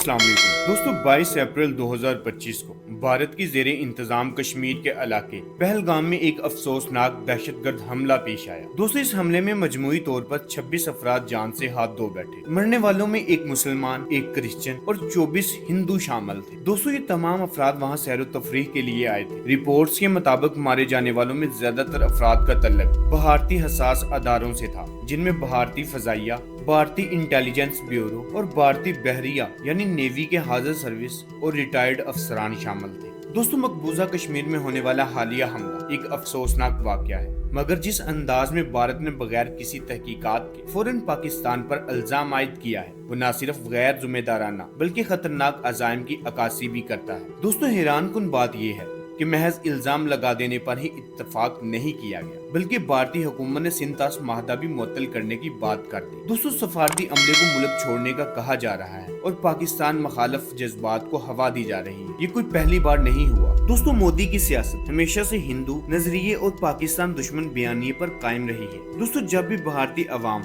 अस्सलाम वालेकुम दोस्तों, 22 अप्रैल 2025 को भारत की ज़ेरे इंतजाम कश्मीर के इलाके पहलगाम में एक अफसोसनाक दहशतगर्द हमला पेश आया। दोस्तों, इस हमले में मजमूई तौर पर 26 अफराद जान से हाथ धो बैठे। मरने वालों में एक मुसलमान, एक क्रिश्चियन और 24 हिंदू शामिल थे। दोस्तों, ये तमाम अफराद वहाँ सैर तफरीह के लिए आए थे। रिपोर्ट्स के मुताबिक मारे जाने वालों में ज्यादातर अफराद का तल्लुक भारतीय हसास अदारों से था, जिनमें भारतीय फजाइया, भारतीय इंटेलिजेंस ब्यूरो और भारतीय बहरिया यानी नेवी के हाजिर सर्विस और रिटायर्ड अफसरान शामिल थे। दोस्तों, मकबूजा कश्मीर में होने वाला हालिया हमला एक अफसोसनाक वाकया है, मगर जिस अंदाज में भारत ने बगैर किसी तहकीकात के फौरन पाकिस्तान पर इल्जाम आयद किया है, वो न सिर्फ गैर जिम्मेदाराना बल्कि खतरनाक अजाइम की अक्कासी भी करता है। दोस्तों, हैरान कुन बात यह है कि महज इल्जाम लगा देने पर ही इत्तेफाक नहीं किया गया, बल्कि भारतीय हुकूमत ने सिंतास माहदा भी मुअत्तल करने की बात कर दी। दोस्तों, सफारती अमले को मुल्क छोड़ने का कहा जा रहा है और पाकिस्तान मुखालिफ जज्बात को हवा दी जा रही है। ये कोई पहली बार नहीं हुआ। दोस्तों, मोदी की सियासत हमेशा से हिंदू नजरिए और पाकिस्तान दुश्मन बयानिए पर कायम रही है। दोस्तों, जब भी भारतीय अवाम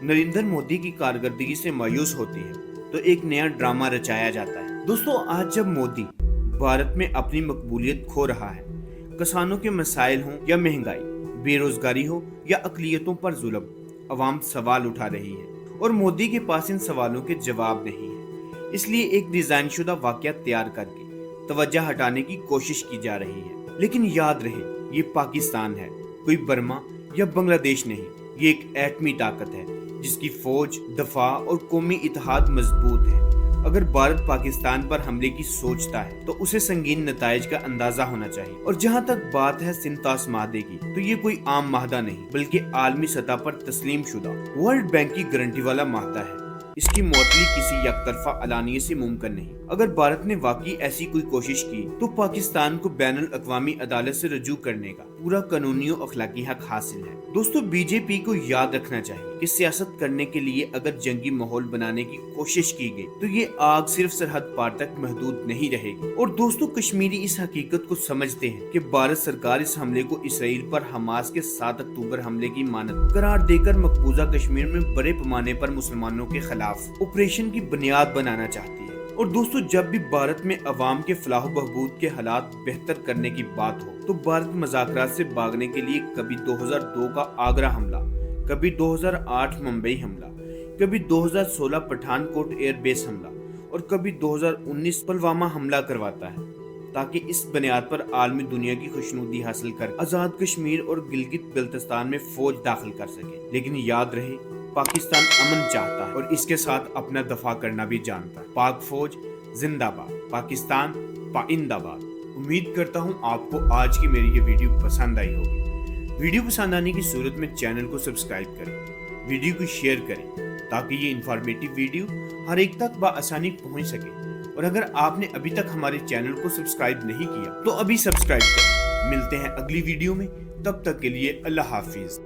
नरेंद्र मोदी की कारकर्दगी से मायूस होती है तो एक नया ड्रामा रचाया जाता है। दोस्तों, आज जब मोदी भारत में अपनी मकबूलियत खो रहा है, किसानों के मसाइल हों या महंगाई, बेरोजगारी हो या अकलियतों पर जुल्म, अवाम सवाल उठा रही है और मोदी के पास इन सवालों के जवाब नहीं है। इसलिए एक डिजाइन शुदा वाकया तैयार करके तवज्जो हटाने की कोशिश की जा रही है। लेकिन याद रहे, ये पाकिस्तान है, कोई बर्मा या बांग्लादेश नहीं। ये एक एटमी ताकत है जिसकी फौज, दफा और कौमी इत्तेहाद मजबूत है। अगर भारत पाकिस्तान पर हमले की सोचता है तो उसे संगीन नताइज का अंदाजा होना चाहिए। और जहां तक बात है सिंतास माहदे की, तो ये कोई आम माहदा नहीं बल्कि आलमी सतह पर तस्लीम शुदा वर्ल्ड बैंक की गारंटी वाला माहदा है। इसकी मुअत्तली किसी यकतरफा अलानिये से मुमकिन नहीं। अगर भारत ने वाकई ऐसी कोई कोशिश की तो पाकिस्तान को बैनुल अक़वामी अदालत से रजू करने का पूरा कानूनी और अखलाकी हक हासिल है। दोस्तों, बीजेपी को याद रखना चाहिए कि सियासत करने के लिए अगर जंगी माहौल बनाने की कोशिश की गई तो ये आग सिर्फ सरहद पार तक महदूद नहीं रहेगी। और दोस्तों, कश्मीरी इस हकीकत को समझते हैं कि भारत सरकार इस हमले को इसराइल पर हमास के 7 अक्टूबर हमले की मानद करार देकर मकबूजा कश्मीर में बड़े पैमाने पर मुसलमानों के खिलाफ ऑपरेशन की बुनियाद बनाना चाहती है। और दोस्तों, जब भी भारत में अवाम के फलाह बहबूद के हालात बेहतर करने की बात हो तो भारत मज़ाकरात से भागने के लिए कभी 2002 का आगरा हमला, कभी 2008 मुंबई हमला, कभी 2016 पठानकोट एयरबेस हमला और कभी 2019 पुलवामा हमला करवाता है, ताकि इस बुनियाद पर आलमी दुनिया की खुशनुदी हासिल कर आजाद कश्मीर और गिलगित बल्तिस्तान में फौज दाखिल कर सके। लेकिन याद रहे, पाकिस्तान अमन चाहता है और इसके साथ अपना दफा करना भी जानता है। पाक फौज जिंदाबाद, पाकिस्तान पाइंदाबाद। उम्मीद करता हूँ आपको आज की मेरी ये वीडियो पसंद आई होगी। वीडियो पसंद आने की सूरत में चैनल को सब्सक्राइब करें, वीडियो को शेयर करें ताकि ये इंफॉर्मेटिव वीडियो हर एक तक बआसानी पहुँच सके। और अगर आपने अभी तक हमारे चैनल को सब्सक्राइब नहीं किया तो अभी सब्सक्राइब करें। मिलते हैं अगली वीडियो में, तब तक के लिए अल्लाह हाफिज।